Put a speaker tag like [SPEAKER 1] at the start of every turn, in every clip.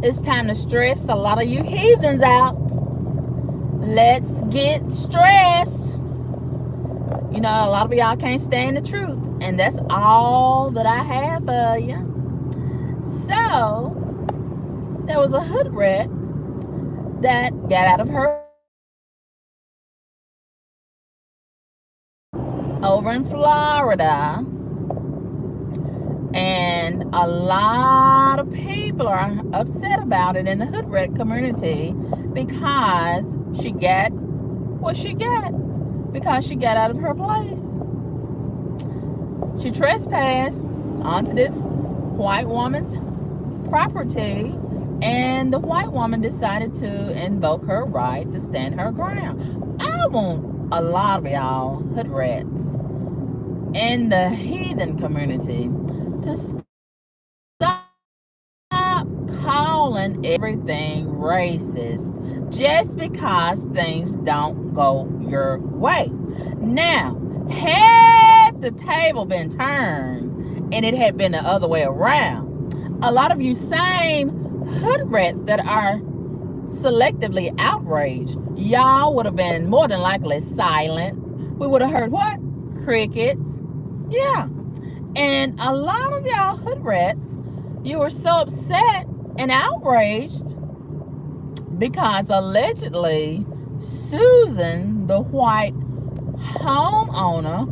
[SPEAKER 1] It's time to stress a lot of you heathens out. Let's get stressed. You know, a lot of y'all can't stand the truth, and that's all that I have for you. So, there was a hood rat that got out of her over in Florida, and a lot of people are upset about it in the hood rat community because she got what she got, because she got out of her place. She trespassed onto this white woman's property, and the white woman decided to invoke her right to stand her ground. I want a lot of y'all hood rats in the heathen community to stop calling everything racist just because things don't go your way. Now, had the table been turned and it had been the other way around, a lot of you same hood rats that are selectively outraged, y'all would have been more than likely silent. We would have heard what? Crickets. Yeah. And a lot of y'all hood rats, you were so upset and outraged because allegedly Susan, the white homeowner,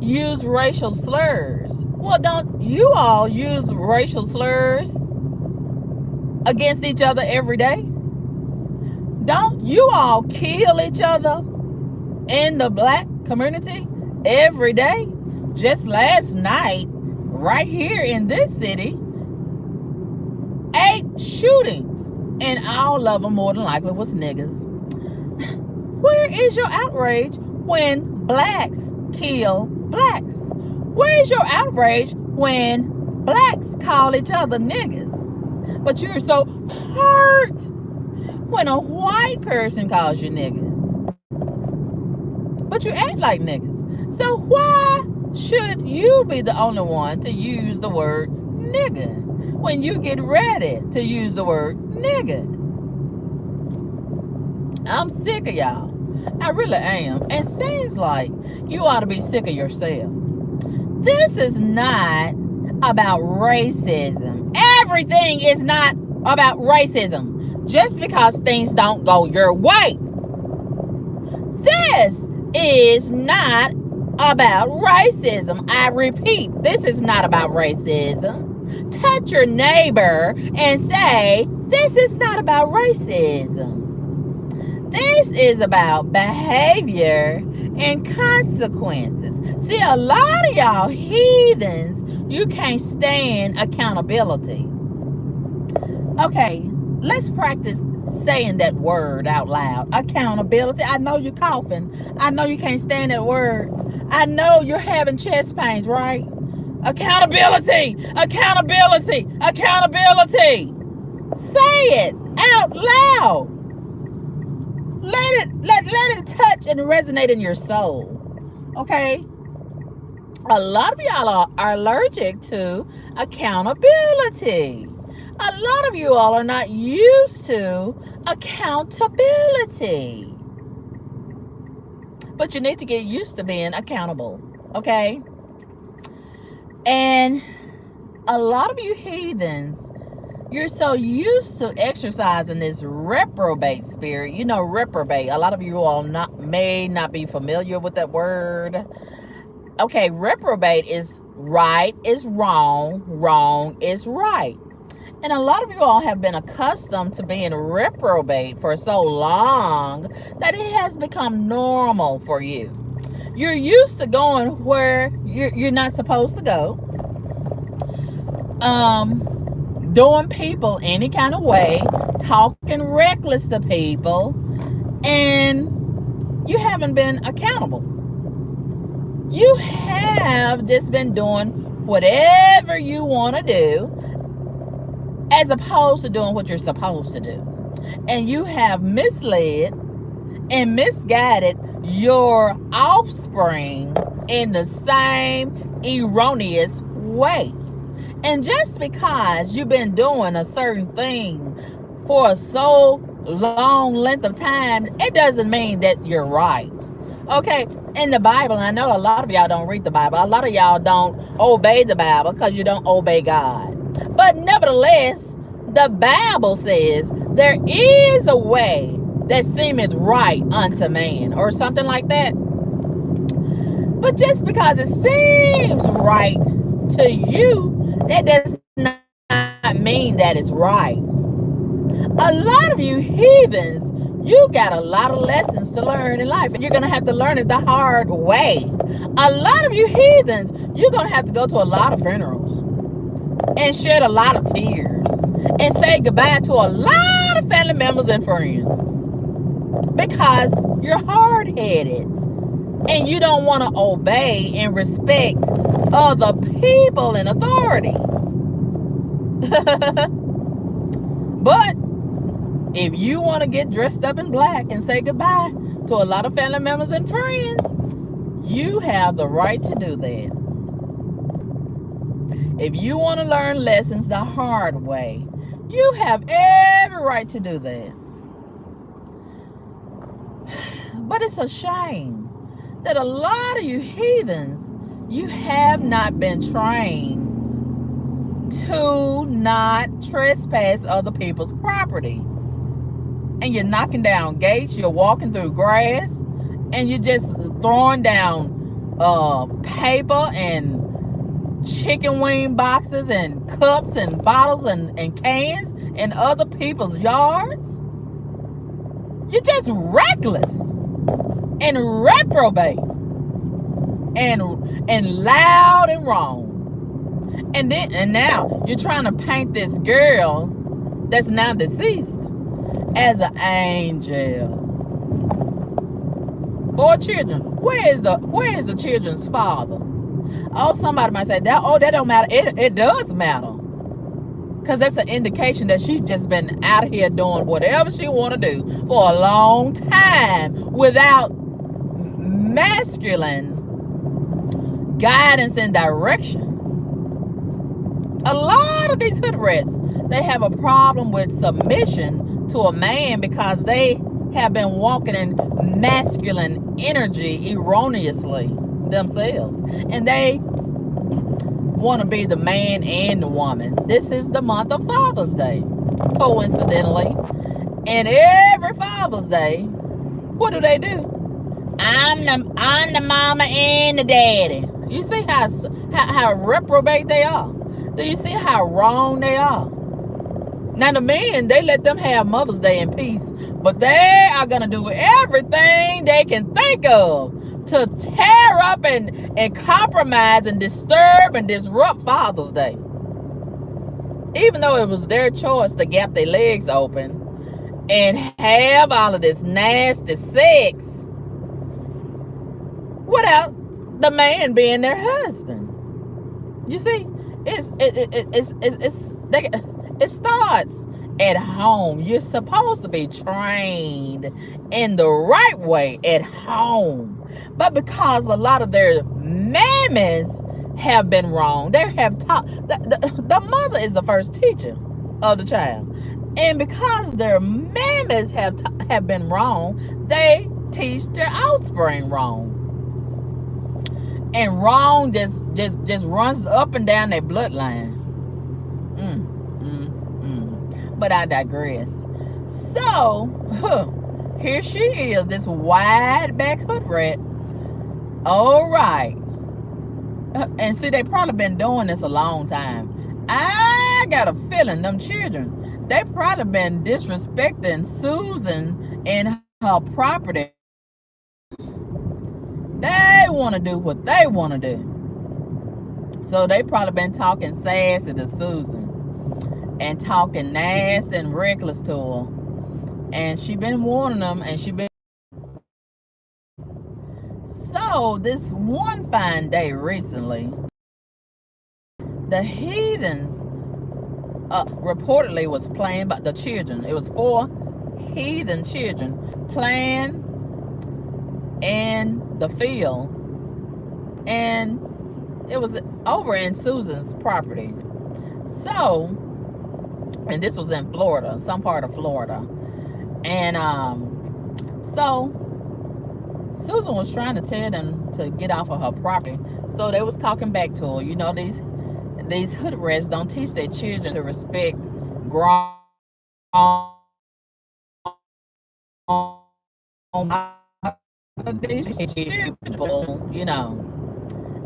[SPEAKER 1] used racial slurs. Well, don't you all use racial slurs against each other every day? Don't you all kill each other in the black community every day? Just last night, right here in this city, 8 shootings, and all of them more than likely was niggas. Where is your outrage when blacks kill blacks? Where is your outrage when blacks call each other niggas? But you're so hurt when a white person calls you nigga. But you act like niggas. So why should you be the only one to use the word nigga when you get ready to use the word nigga? I'm sick of y'all. I really am. And it seems like you ought to be sick of yourself. This is not about racism. Everything is not about racism just because things don't go your way. This is not about racism. I repeat, this is not about racism. Touch your neighbor and say, this is not about racism. This is about behavior and consequences. See, a lot of y'all heathens, you can't stand accountability. Okay, let's practice saying that word out loud. Accountability. I know you're coughing. I know you can't stand that word. I know you're having chest pains, right? Accountability. Accountability. Accountability. Say it out loud. Let it touch and resonate in your soul. Okay? A lot of y'all are allergic to accountability. A lot of you all are not used to accountability. But you need to get used to being accountable. Okay? And a lot of you heathens, you're so used to exercising this reprobate spirit. You know, reprobate. A lot of you all may not be familiar with that word. Okay, reprobate is right is wrong, wrong is right. And a lot of you all have been accustomed to being reprobate for so long that it has become normal for you. You're used to going where you're not supposed to go. Doing people any kind of way, talking reckless to people, and you haven't been accountable. You have just been doing whatever you want to do as opposed to doing what you're supposed to do. And you have misled and misguided your offspring in the same erroneous way. And just because you've been doing a certain thing for a so long length of time, it doesn't mean that you're right. Okay, in the Bible, I know a lot of y'all don't read the Bible. A lot of y'all don't obey the Bible because you don't obey God. But nevertheless, the Bible says there is a way that seemeth right unto man, or something like that. But just because it seems right to you, that does not mean that it's right. A lot of you heathens, you got a lot of lessons to learn in life, and you're going to have to learn it the hard way. A lot of you heathens, you're going to have to go to a lot of funerals and shed a lot of tears and say goodbye to a lot of family members and friends because you're hard-headed and you don't want to obey and respect other people in authority. But if you want to get dressed up in black and say goodbye to a lot of family members and friends, you have the right to do that. If you want to learn lessons the hard way, you have every right to do that. But it's a shame that a lot of you heathens, you have not been trained to not trespass other people's property. And you're knocking down gates, you're walking through grass, and you're just throwing down paper and chicken wing boxes and cups and bottles and cans in other people's yards. You're just reckless and reprobate and loud and wrong. And now you're trying to paint this girl that's now deceased as an angel. 4 children. Where is the children's father? Oh, somebody might say that don't matter. It does matter. Because that's an indication that she's just been out here doing whatever she want to do for a long time without masculine guidance and direction. A lot of these hood rats, they have a problem with submission to a man because they have been walking in masculine energy erroneously themselves. And they want to be the man and the woman. This is the month of Father's Day, coincidentally. And every Father's Day, what do? I'm the mama and the daddy. You see how reprobate they are? Do you see how wrong they are? Now the men, they let them have Mother's Day in peace, but they are going to do everything they can think of to tear up and compromise and disturb and disrupt Father's Day. Even though it was their choice to gap their legs open and have all of this nasty sex without the man being their husband. You see, it starts at home. You're supposed to be trained in the right way at home. But because a lot of their mammies have been wrong, they have taught, the mother is the first teacher of the child. And because their mammies have been wrong, they teach their offspring wrong. And wrong just runs up and down their bloodline. But I digress. So, here she is, this wide back hood rat. All right. And see, they probably been doing this a long time. I got a feeling them children, they probably been disrespecting Susan and her property. They want to do what they want to do. So they probably been talking sassy to Susan and talking nasty and reckless to her. And she been warning them, and she been. So this one fine day recently, the heathens reportedly was playing, but the children, it was 4 heathen children playing in the field, and it was over in Susan's property. So, and this was in Florida, some part of Florida. And so Susan was trying to tell them to get off of her property. So they was talking back to her. You know, these hood rats don't teach their children to respect grown people, you know.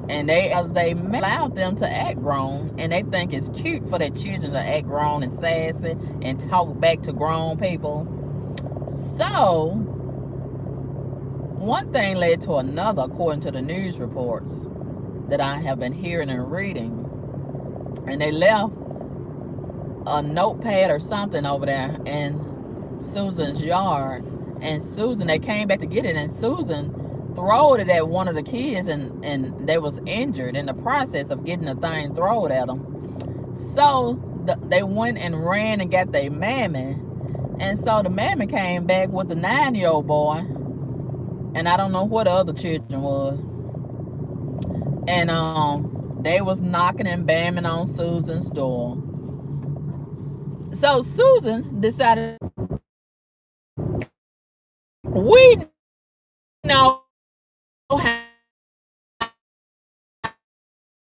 [SPEAKER 1] And they allowed them to act grown, and they think it's cute for their children to act grown and sassy and talk back to grown people. So one thing led to another, according to the news reports that I have been hearing and reading. And they left a notepad or something over there in Susan's yard. And Susan, they came back to get it, and Susan throwed it at one of the kids, and they was injured in the process of getting the thing thrown at them. So they went and ran and got their mammy. And so the mammy came back with the 9-year-old boy. And I don't know what the other children was. And they was knocking and banging on Susan's door. So Susan decided, we know how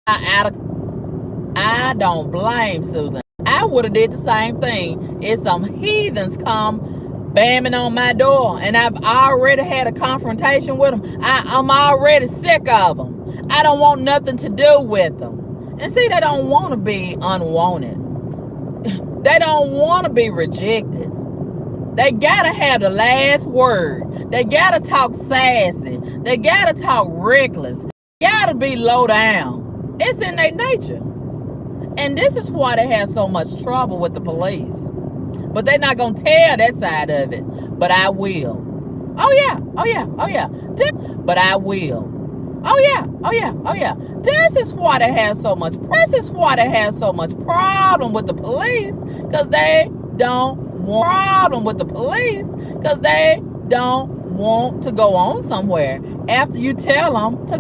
[SPEAKER 1] I don't blame Susan. I would have did the same thing if some heathens come banging on my door and I've already had a confrontation with them. I'm already sick of them. I don't want nothing to do with them. And see, they don't want to be unwanted. They don't want to be rejected. They gotta have the last word. They gotta talk sassy. They gotta talk reckless. They gotta be low down. It's in their nature. And this is why they have so much trouble with the police. But they're not gonna tell that side of it. But I will. Oh yeah, oh yeah, oh yeah. But I will. Oh yeah, oh yeah, oh yeah. This is why they have so much problem with the police, because they don't want problem with the police, because they don't want to go on somewhere after you tell them to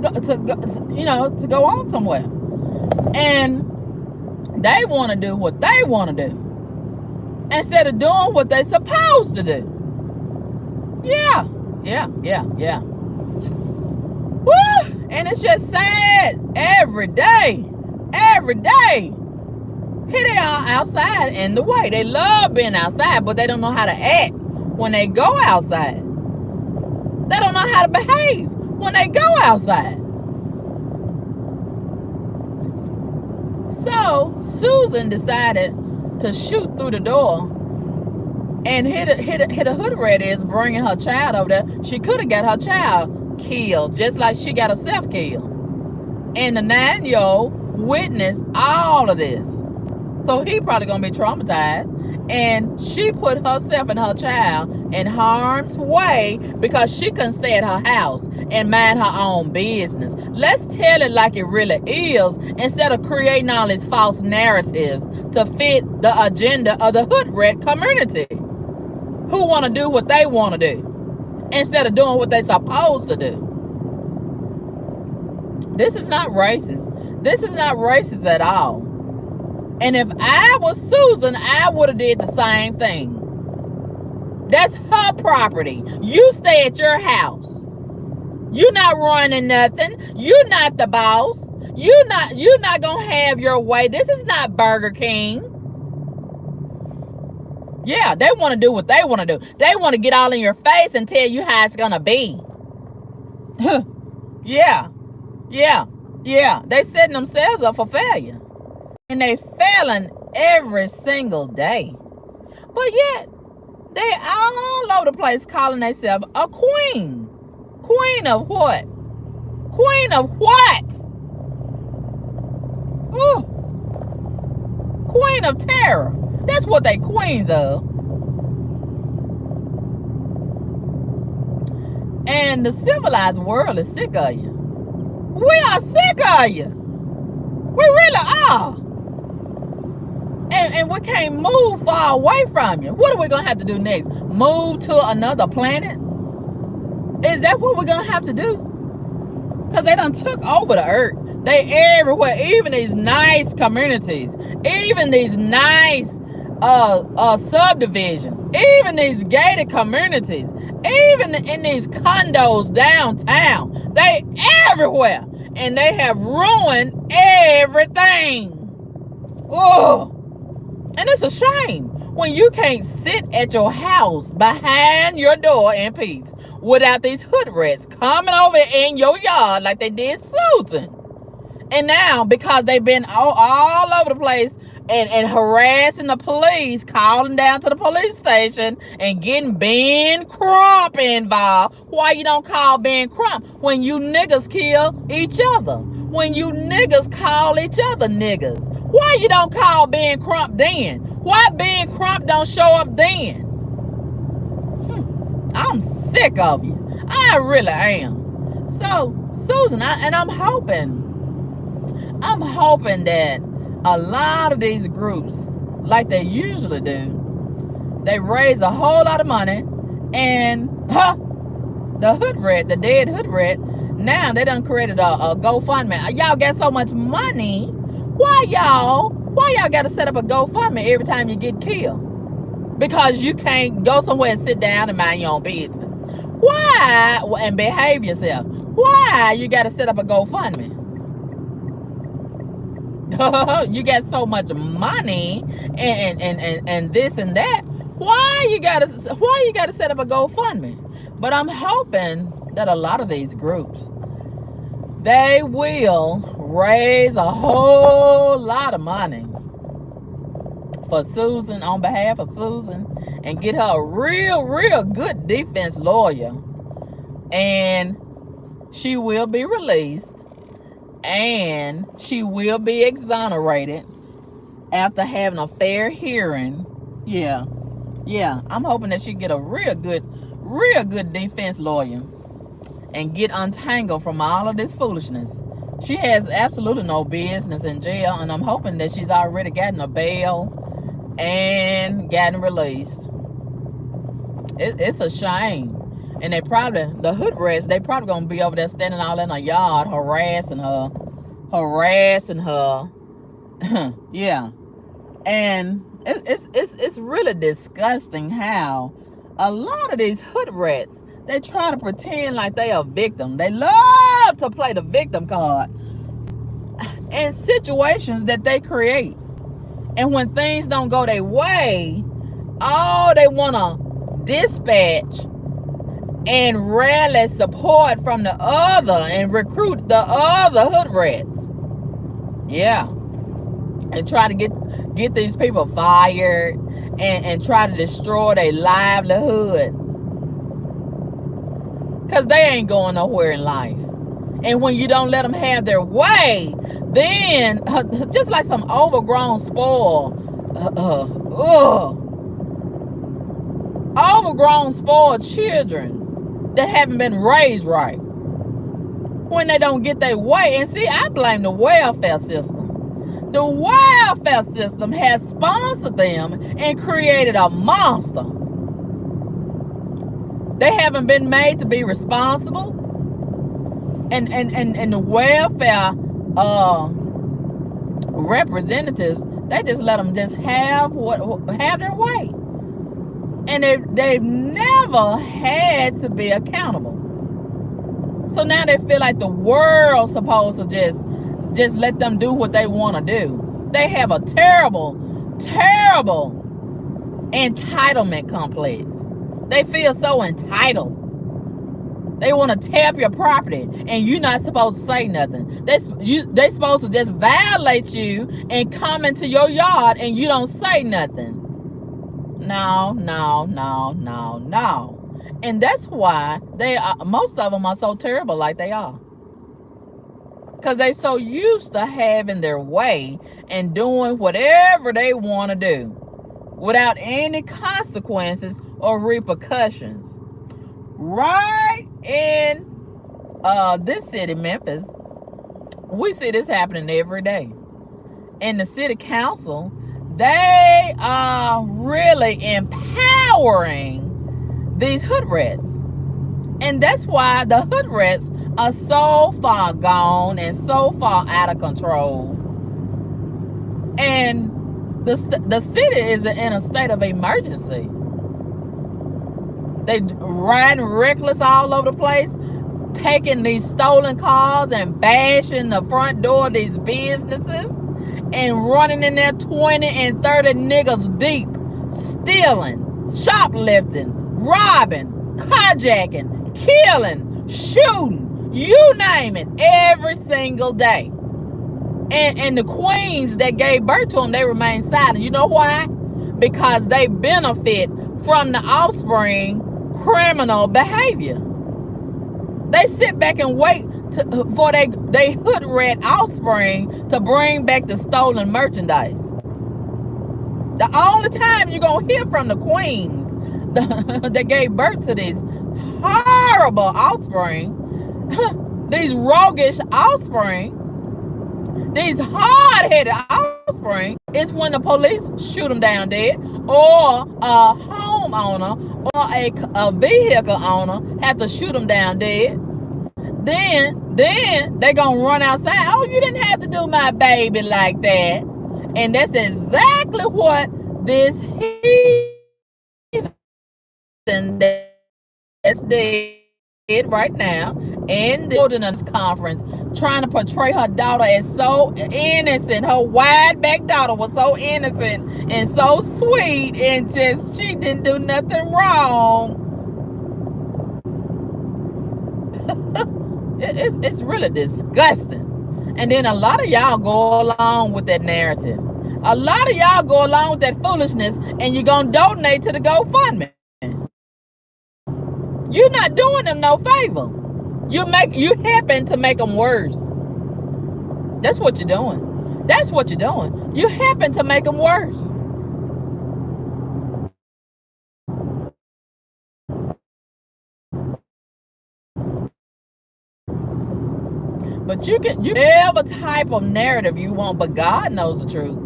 [SPEAKER 1] go on somewhere. And they want to do what they want to do instead of doing what they're supposed to do. Yeah. Woo! And it's just sad every day. Here they are outside in the way. They love being outside, but they don't know how to act when they go outside. They don't know how to behave when they go outside. So Susan decided to shoot through the door and hit a hood rat is bringing her child over there. She could have got her child killed, just like she got herself killed. And the 9-year-old witnessed all of this. So he probably gonna be traumatized. And she put herself and her child in harm's way because she couldn't stay at her house and mind her own business. Let's tell it like it really is, instead of creating all these false narratives to fit the agenda of the hood rat community, who want to do what they want to do instead of doing what they're supposed to do. This is not racist. This is not racist at all. And if I was Susan, I would have did the same thing. That's her property. You stay at your house. You're not running nothing. You're not the boss. You're not gonna have your way. This is not Burger King. Yeah, they want to do what they want to do. They want to get all in your face and tell you how it's gonna be. Yeah. They setting themselves up for failure. And they failing every single day. But yet, they all over the place calling themselves a queen. Queen of what? Queen of what? Ooh. Queen of terror. That's what they queens of. And the civilized world is sick of you. We are sick of you. We really are. And we can't move far away from you. What are we going to have to do next? Move to another planet? Is that what we're going to have to do? Because they done took over the earth. They everywhere, even these nice communities, even these nice subdivisions, even these gated communities, even in these condos downtown. They everywhere. And they have ruined everything. Oh, and it's a shame when you can't sit at your house behind your door in peace without these hood rats coming over in your yard like they did Susan. And now, because they've been all over the place and harassing the police, calling down to the police station and getting Ben Crump involved. Why you don't call Ben Crump when you niggas kill each other? When you niggas call each other niggas? Why you don't call Ben Crump then? Why Ben Crump don't show up then? I'm sick of you. I really am. So, Susan, I'm hoping that a lot of these groups, like they usually do, they raise a whole lot of money, and the hood rat, the dead hood rat, now they done created a GoFundMe. Y'all got so much money. Why y'all got to set up a GoFundMe every time you get killed? Because you can't go somewhere and sit down and mind your own business. Why? And behave yourself. Why you got to set up a GoFundMe? You got so much money and this and that. Why you gotta set up a GoFundMe? But I'm hoping that a lot of these groups, they will raise a whole lot of money for Susan, on behalf of Susan, and get her a real good defense lawyer, and she will be released. And she will be exonerated after having a fair hearing. Yeah. I'm hoping that she get a real good defense lawyer and get untangled from all of this foolishness. She has absolutely no business in jail, and I'm hoping that she's already gotten a bail and gotten released. It's a shame. And the hood rats, they probably gonna be over there standing all in her yard harassing her. Yeah. And it's really disgusting how a lot of these hood rats, they try to pretend like they are a victim. They love to play the victim card in situations that they create. And when things don't go their way, they wanna dispatch and rally support from the other and recruit the other hood rats. Yeah. And try to get these people fired and try to destroy their livelihood. Because they ain't going nowhere in life. And when you don't let them have their way, then just like some overgrown spoiled children that haven't been raised right, when they don't get their way. And see, I blame the welfare system. The welfare system has sponsored them and created a monster. They haven't been made to be responsible. And the welfare representatives, they just let them just have their way. And they've never had to be accountable. So now they feel like the world's supposed to just let them do what they want to do. They have a terrible entitlement complex. They feel so entitled. They want to tear up your property, and you're not supposed to say nothing. They supposed to just violate you and come into your yard, and you don't say nothing. No. And that's why most of them are so terrible like they are. Because they so used to having their way and doing whatever they want to do without any consequences or repercussions. Right in this city, Memphis, we see this happening every day. And the city council, they are really empowering these hood rats. And that's why the hood rats are so far gone and so far out of control. And the city is in a state of emergency. They riding reckless all over the place, taking these stolen cars and bashing the front door of these businesses and running in there 20 and 30 niggas deep, stealing, shoplifting, robbing, carjacking, killing, shooting, you name it, every single day. And the queens that gave birth to them, they remain silent. You know why? Because they benefit from the offspring criminal behavior. They sit back and wait for they hood rat offspring to bring back the stolen merchandise. The only time you're going to hear from the queens that gave birth to these horrible offspring, these roguish offspring, these hard-headed offspring, is when the police shoot them down dead, or a homeowner or a vehicle owner have to shoot them down dead. Then they gonna run outside. Oh, you didn't have to do my baby like that. And that's exactly what this heathen that's dead right now in the wilderness conference, trying to portray her daughter as so innocent. Her wide back daughter was so innocent and so sweet, and just she didn't do nothing wrong. It's really disgusting. And then a lot of y'all go along with that narrative. A lot of y'all go along with that foolishness, and you're gonna donate to the GoFundMe. You're not doing them no favor. You happen to make them worse. That's what you're doing. That's what you're doing. You happen to make them worse. But you whatever type of narrative you want, but God knows the truth.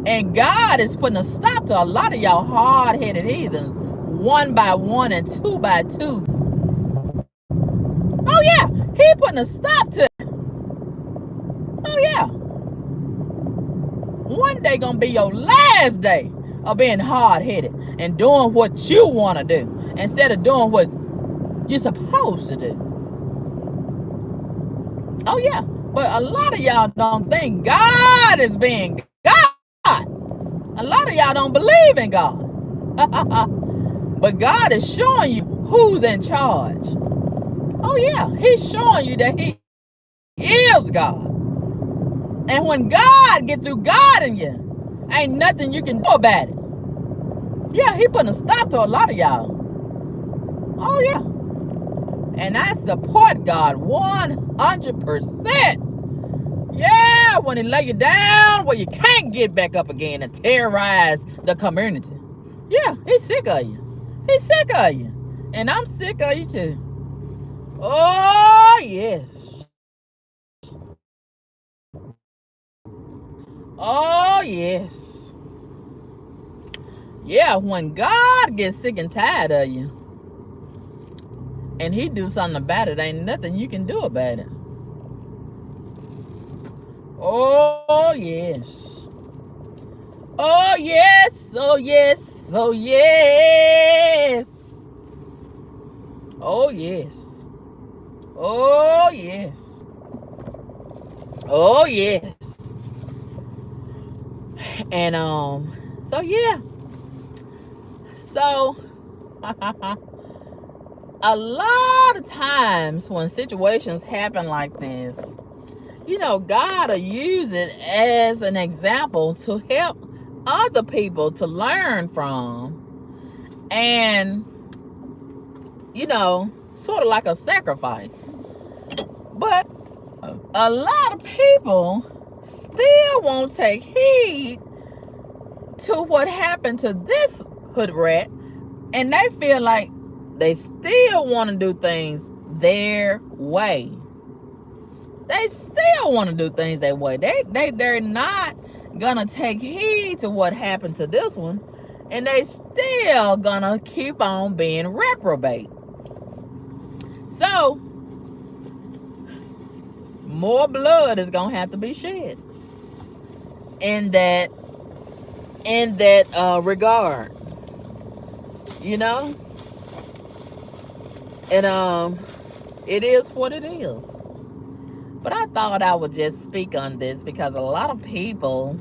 [SPEAKER 1] And God is putting a stop to a lot of y'all hard-headed heathens, one by one and two by two. Oh yeah, he putting a stop to it. Oh yeah. One day gonna be your last day of being hard-headed and doing what you want to do instead of doing what you're supposed to do. Oh yeah, but a lot of y'all don't think God is being God. A lot of y'all don't believe in God. But God is showing you who's in charge. Oh yeah, he's showing you that he is God. And when God get through guarding you, ain't nothing you can do about it. Yeah, he putting a stop to a lot of y'all. Oh yeah. And I support God 100%. Yeah, when he lay you down where you can't get back up again and terrorize the community. Yeah, he's sick of you. He's sick of you. And I'm sick of you too. Oh, yes. Oh, yes. Yeah, when God gets sick and tired of you and he do something about it, ain't nothing you can do about it. Oh, yes. Oh, yes. Oh, yes. Oh, yes. Oh, yes. Oh, yes. Oh, yes. And, so, yeah. So, a lot of times when situations happen like this, you know, God will use it as an example to help other people to learn from, and, you know, sort of like a sacrifice. But a lot of people still won't take heed to what happened to this hood rat, and they feel like they still want to do things their way. They still want to do things their way. They're not gonna take heed to what happened to this one, and they still gonna keep on being reprobate. So more blood is gonna have to be shed in that regard, you know. And it is what it is. But I thought I would just speak on this because a lot of people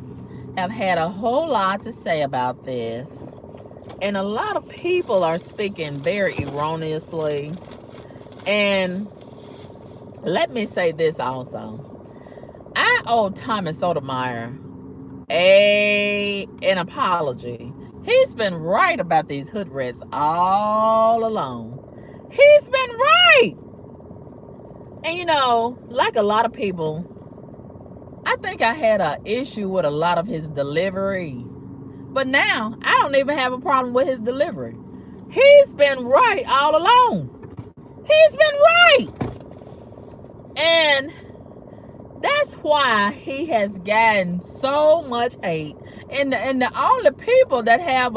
[SPEAKER 1] have had a whole lot to say about this, and a lot of people are speaking very erroneously. And let me say this also. I owe Thomas Sotomayor an apology. He's been right about these hood rats all along. He's been right. And you know, like a lot of people, I think I had an issue with a lot of his delivery. But now, I don't even have a problem with his delivery. He's been right all along. He's been right. And that's why he has gotten so much hate. And the only people that have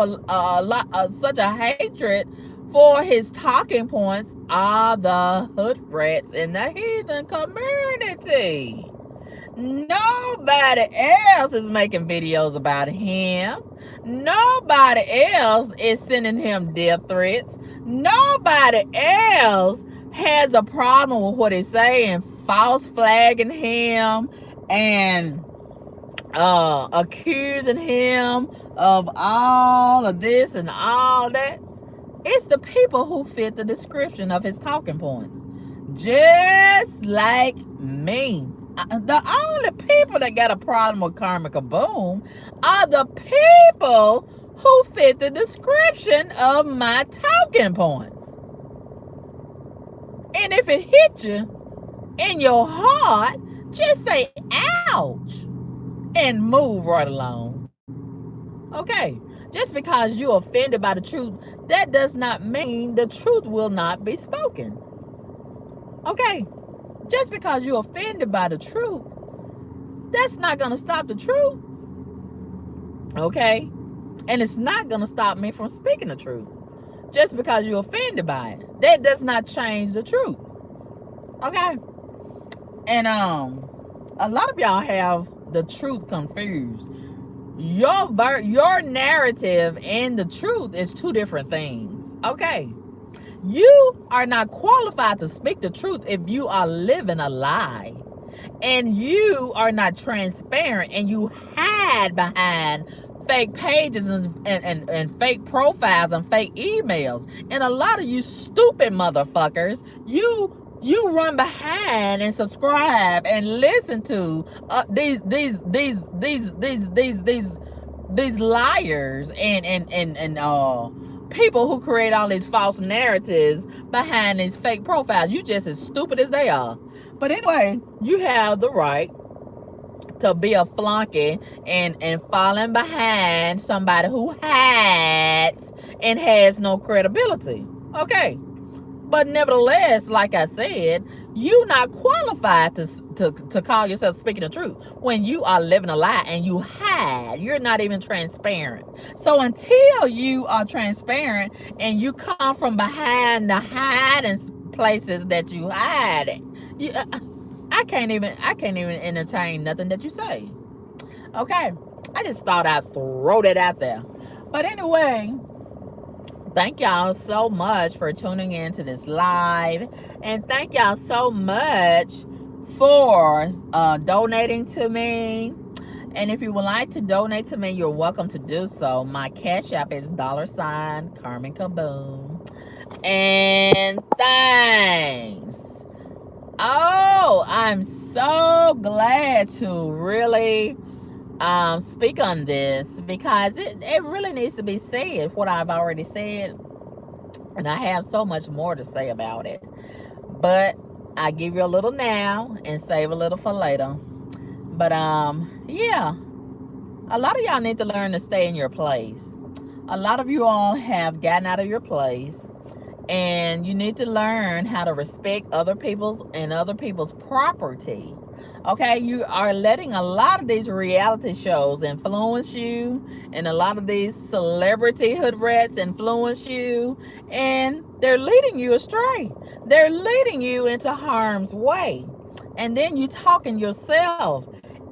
[SPEAKER 1] such a hatred for his talking points are the hood rats in the heathen community. Nobody else is making videos about him. Nobody else is sending him death threats. Nobody else has a problem with what he's saying, false flagging him and accusing him of all of this and all that. It's the people who fit the description of his talking points. Just like me. The only people that got a problem with Karma Kaboom are the people who fit the description of my talking points. And if it hit you in your heart, just say ouch and move right along. Okay, just because you're offended by the truth, that does not mean the truth will not be spoken. Okay, just because you're offended by the truth, that's not going to stop the truth. Okay, and it's not going to stop me from speaking the truth. Just because you're offended by it, that does not change the truth. Okay, and a lot of y'all have the truth confused. Your narrative and the truth is two different things. Okay, you are not qualified to speak the truth if you are living a lie, and you are not transparent, and you hide behind fake pages and fake profiles and fake emails. And a lot of you stupid motherfuckers, you run behind and subscribe and listen to these liars and people who create all these false narratives behind these fake profiles. You just as stupid as they are. But anyway, you have the right to be a flunky and falling behind somebody who hides and has no credibility. Okay, but nevertheless, like I said, you're not qualified to call yourself speaking the truth when you are living a lie and you hide. You're not even transparent. So until you are transparent and you come from behind the hiding places that you hide, I can't even entertain nothing that you say. Okay, I just thought I'd throw that out there. But anyway, thank y'all so much for tuning in to this live, and thank y'all so much for donating to me. And if you would like to donate to me, you're welcome to do so. My cash app is $Carmen Kaboom. And thanks. Oh, I'm so glad to really speak on this, because it really needs to be said, what I've already said, and I have so much more to say about it, but I give you a little now and save a little for later. But yeah, a lot of y'all need to learn to stay in your place. A lot of you all have gotten out of your place, and you need to learn how to respect other people's property. Okay, you are letting a lot of these reality shows influence you, and a lot of these celebrity hood rats influence you, and they're leading you astray. They're leading you into harm's way. And then you talking yourself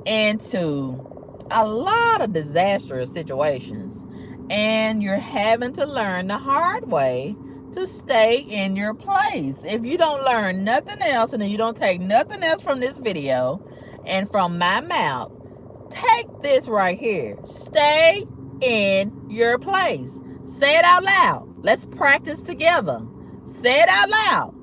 [SPEAKER 1] into a lot of disastrous situations. And you're having to learn the hard way to stay in your place. If you don't learn nothing else and you don't take nothing else from this video and from my mouth, take this right here. Stay in your place. Say it out loud. Let's practice together. Say it out loud.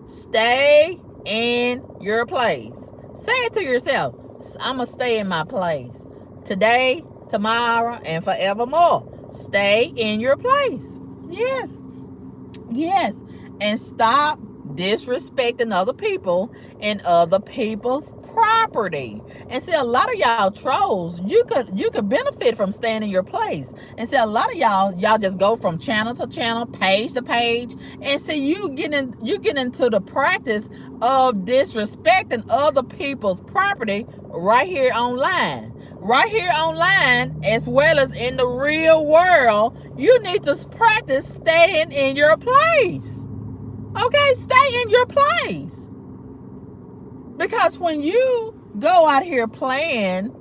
[SPEAKER 1] Stay in your place. Say it to yourself. I'm going to stay in my place. Today, tomorrow, and forevermore. Stay in your place. Yes. Yes. And stop disrespecting other people and other people's property. And see, a lot of y'all trolls, you could benefit from staying in your place. And see, a lot of y'all just go from channel to channel, page to page, and see, you get into the practice of disrespecting other people's property right here online. Right here online, as well as in the real world. You need to practice staying in your place. Okay, stay in your place. Because when you go out here playing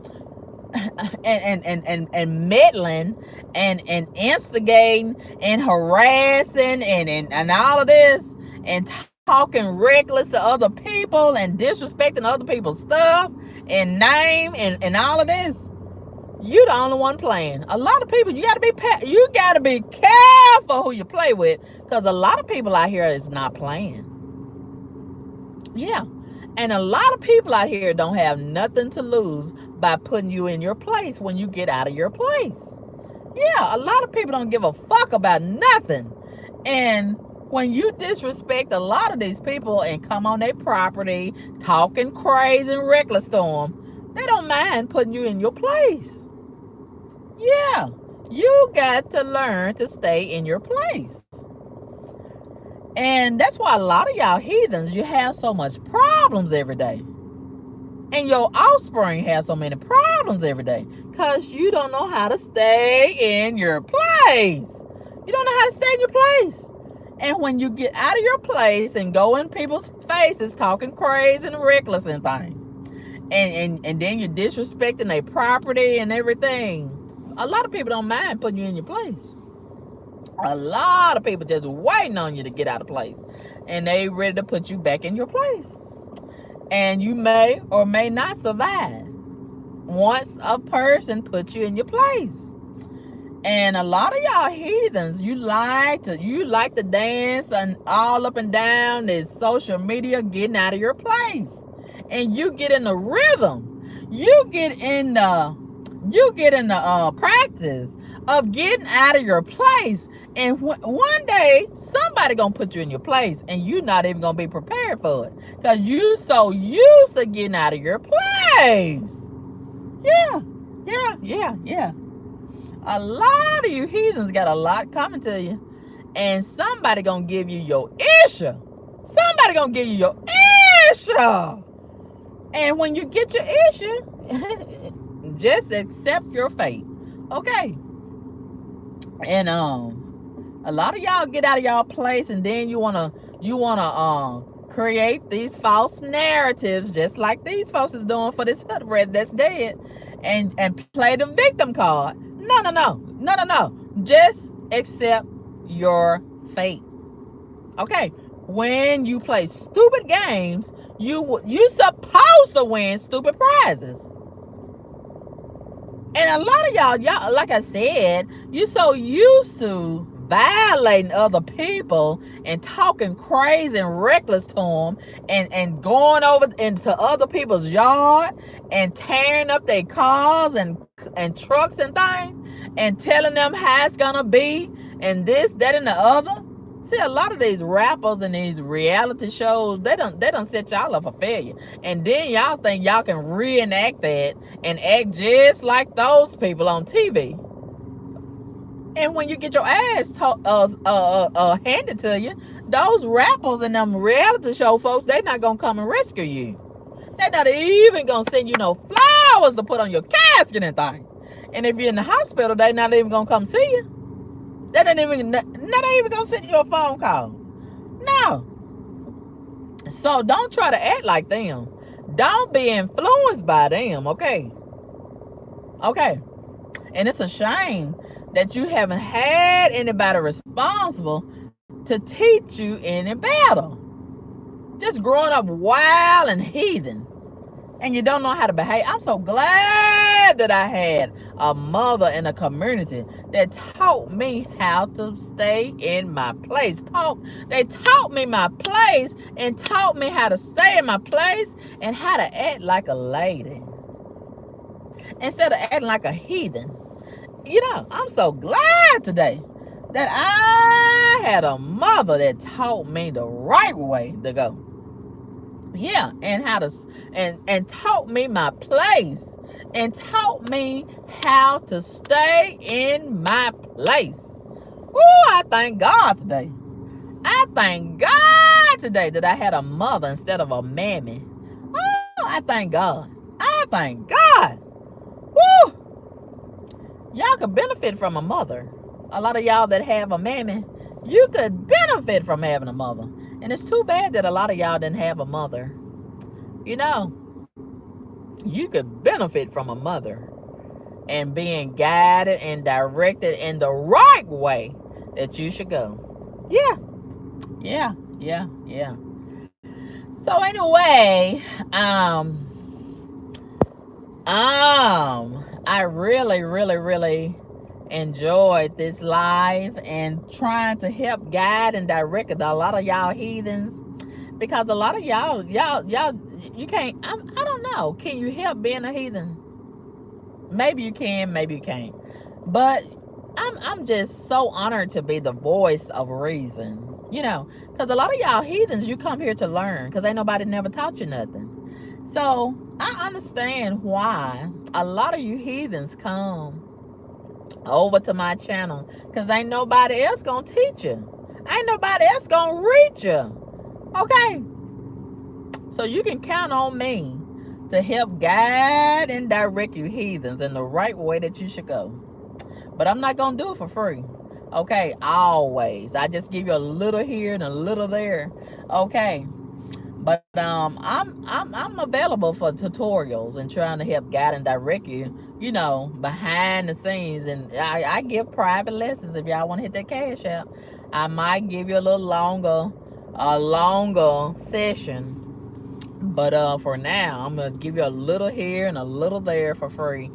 [SPEAKER 1] and meddling and instigating and harassing and all of this and talking reckless to other people and disrespecting other people's stuff and name and all of this, you the only one playing. A lot of people, you gotta be careful who you play with, because a lot of people out here is not playing. Yeah. And a lot of people out here don't have nothing to lose by putting you in your place when you get out of your place. Yeah, a lot of people don't give a fuck about nothing. And when you disrespect a lot of these people and come on their property talking crazy and reckless to them, they don't mind putting you in your place. Yeah, you got to learn to stay in your place. And that's why a lot of y'all heathens, you have so much problems every day. And your offspring has so many problems every day because you don't know how to stay in your place. You don't know how to stay in your place. And when you get out of your place and go in people's faces talking crazy and reckless and things, and then you're disrespecting their property and everything, a lot of people don't mind putting you in your place. A lot of people just waiting on you to get out of place, and they ready to put you back in your place. And you may or may not survive once a person puts you in your place. And a lot of y'all heathens, you like to dance and all up and down this social media, getting out of your place. And you get in the rhythm. You get in the practice of getting out of your place. And one day, somebody gonna put you in your place, and you're not even gonna be prepared for it, because you so used to getting out of your place. Yeah. A lot of you heathens got a lot coming to you, and somebody gonna give you your issue. Somebody gonna give you your issue. And when you get your issue, just accept your fate. Okay. And a lot of y'all get out of y'all place, and then you wanna create these false narratives, just like these folks is doing for this hood rat that's dead, and play the victim card. No. Just accept your fate. Okay. When you play stupid games, you supposed to win stupid prizes. And a lot of y'all, like I said, you so used to violating other people and talking crazy and reckless to them, and going over into other people's yard and tearing up their cars and trucks and things, and telling them how it's gonna be and this, that, and the other. See, a lot of these rappers and these reality shows, they done set y'all up for failure. And then y'all think y'all can reenact that and act just like those people on TV. And when you get your ass handed to you, those rappers and them reality show folks, they not gonna come and rescue you. They're not even gonna send you no flowers to put on your casket and thing. And if you're in the hospital, they're not even gonna come see you. They're not even gonna send you a phone call. No. So don't try to act like them. Don't be influenced by them, okay? Okay. And it's a shame that you haven't had anybody responsible to teach you any better. Just growing up wild and heathen, and you don't know how to behave. I'm so glad that I had a mother in a community that taught me how to stay in my place. They taught me my place and taught me how to stay in my place and how to act like a lady instead of acting like a heathen. You know, I'm so glad today that I had a mother that taught me the right way to go. Yeah, and how to and taught me my place and taught me how to stay in my place. Ooh, I thank God today. I thank God today that I had a mother instead of a mammy. Oh, I thank God. I thank God. Woo! Y'all could benefit from a mother. A lot of y'all that have a mammy, you could benefit from having a mother. And it's too bad that a lot of y'all didn't have a mother. You know, you could benefit from a mother and being guided and directed in the right way that you should go. Yeah. So anyway, I really enjoyed this live and trying to help guide and direct a lot of y'all heathens, because a lot of y'all you can't. I don't know. Can you help being a heathen? Maybe you can, maybe you can't. But I'm just so honored to be the voice of reason. You know, because a lot of y'all heathens, you come here to learn, because ain't nobody never taught you nothing. So I understand why a lot of you heathens come over to my channel, because ain't nobody else gonna teach you. Ain't nobody else gonna reach you. Okay? So you can count on me to help guide and direct you heathens in the right way that you should go. But I'm not gonna do it for free. Okay, always. I just give you a little here and a little there. Okay. But I'm available for tutorials and trying to help guide and direct you, you know, behind the scenes. And I give private lessons if y'all want to hit that cash out. I might give you a longer session. But for now, I'm gonna give you a little here and a little there for free.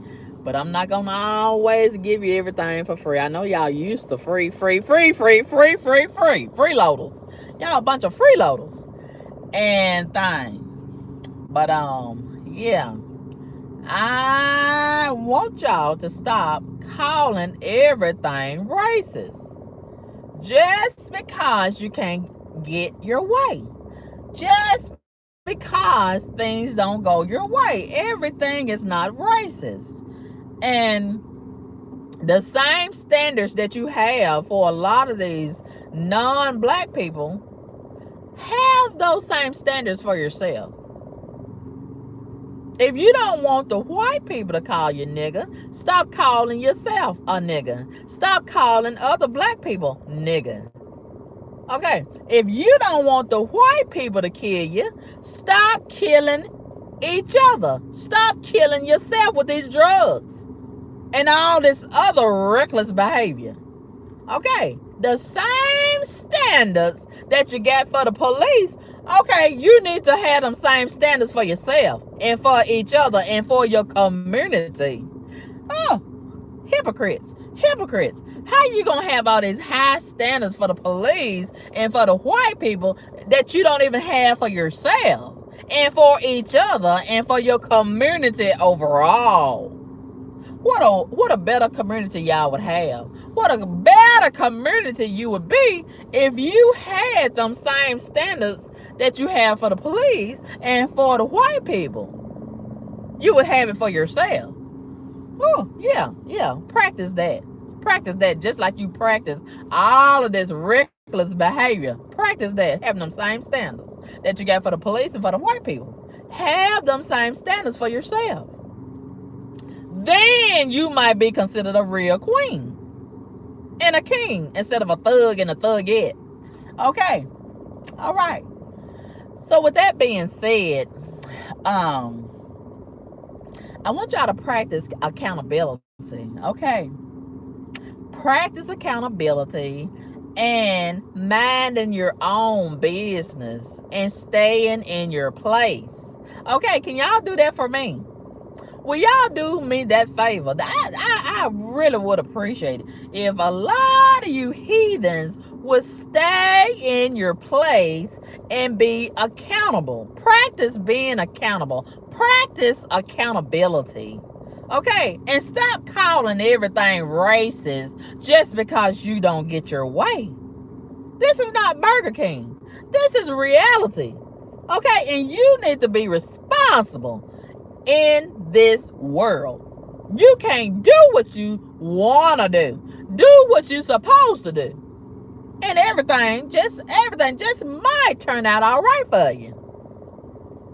[SPEAKER 1] But I'm not gonna always give you everything for free. I know y'all used to freeloaders. Y'all a bunch of freeloaders and things. But yeah, I want y'all to stop calling everything racist just because you can't get your way, just because things don't go your way. Everything is not racist. And the same standards that you have for a lot of these non-black people, have those same standards for yourself. If you don't want the white people to call you nigga, stop calling yourself a nigga. Stop calling other black people nigga. Okay, if you don't want the white people to kill you, stop killing each other. Stop killing yourself with these drugs and all this other reckless behavior. Okay, the same standards that you got for the police, okay, you need to have them same standards for yourself and for each other and for your community. Oh, hypocrites. How you gonna have all these high standards for the police and for the white people that you don't even have for yourself and for each other and for your community overall? What a better community y'all would have. What a better community you would be if you had them same standards that you have for the police and for the white people. You would have it for yourself. Oh, yeah. Practice that just like you practice all of this reckless behavior. Practice that, having them same standards that you got for the police and for the white people. Have them same standards for yourself. Then you might be considered a real queen and a king instead of a thug and a thugette. Okay. All right. So with that being said, I want y'all to practice accountability. Okay. Practice accountability and minding your own business and staying in your place. Okay, can y'all do that for me? Will y'all do me that favor? I really would appreciate it if a lot of you heathens would stay in your place and be accountable. Practice being accountable. Practice accountability. Okay, and stop calling everything racist just because you don't get your way. This is not Burger King. This is reality. Okay, and you need to be responsible in this world. You can't do what you want to do. Do what you're supposed to do. And everything just might turn out all right for you.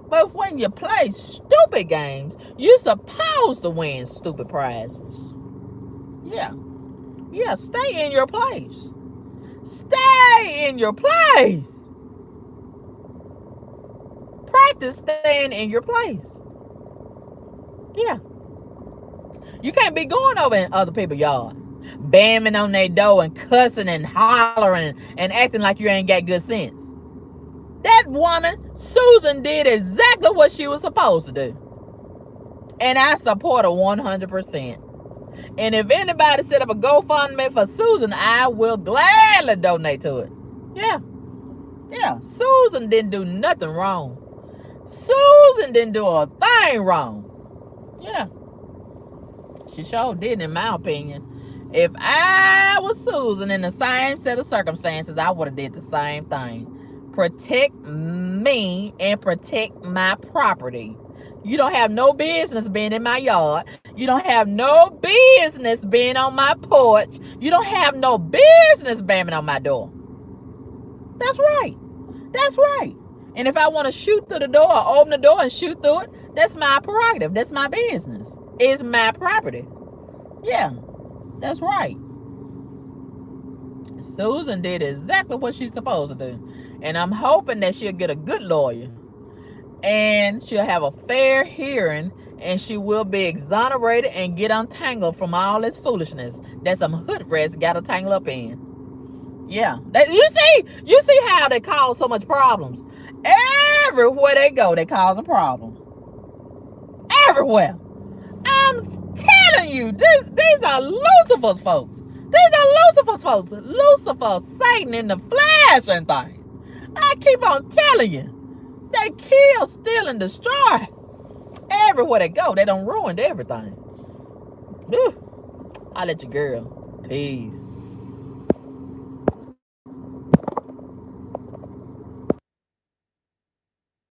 [SPEAKER 1] But when you play stupid games, you're supposed to win stupid prizes. Yeah. Yeah, stay in your place. Stay in your place. Practice staying in your place. Yeah. You can't be going over in other people's yard, bamming on their door and cussing and hollering and acting like you ain't got good sense. That woman, Susan, did exactly what she was supposed to do. And I support her 100%. And if anybody set up a GoFundMe for Susan, I will gladly donate to it. Yeah. Yeah. Susan didn't do nothing wrong. Susan didn't do a thing wrong. Yeah. She sure did, in my opinion. If I was Susan in the same set of circumstances, I would have did the same thing. Protect me and protect my property. You don't have no business being in my yard. You don't have no business being on my porch. You don't have no business bamming on my door. That's right. That's right. And if I want to shoot through the door or open the door and shoot through it, that's my prerogative. That's my business. It's my property. Yeah, that's right. Susan did exactly what she's supposed to do. And I'm hoping that she'll get a good lawyer. And she'll have a fair hearing. And she will be exonerated and get untangled from all this foolishness that some hood rats got to tangle up in. Yeah. You see how they cause so much problems. Everywhere they go, they cause a problem. Everywhere. I'm telling you, these are Lucifer's folks. These are Lucifer's folks. Lucifer, Satan in the flesh and things. I keep on telling you. They kill, steal, and destroy. Everywhere they go, they done ruined everything. I'll let you girl. Peace.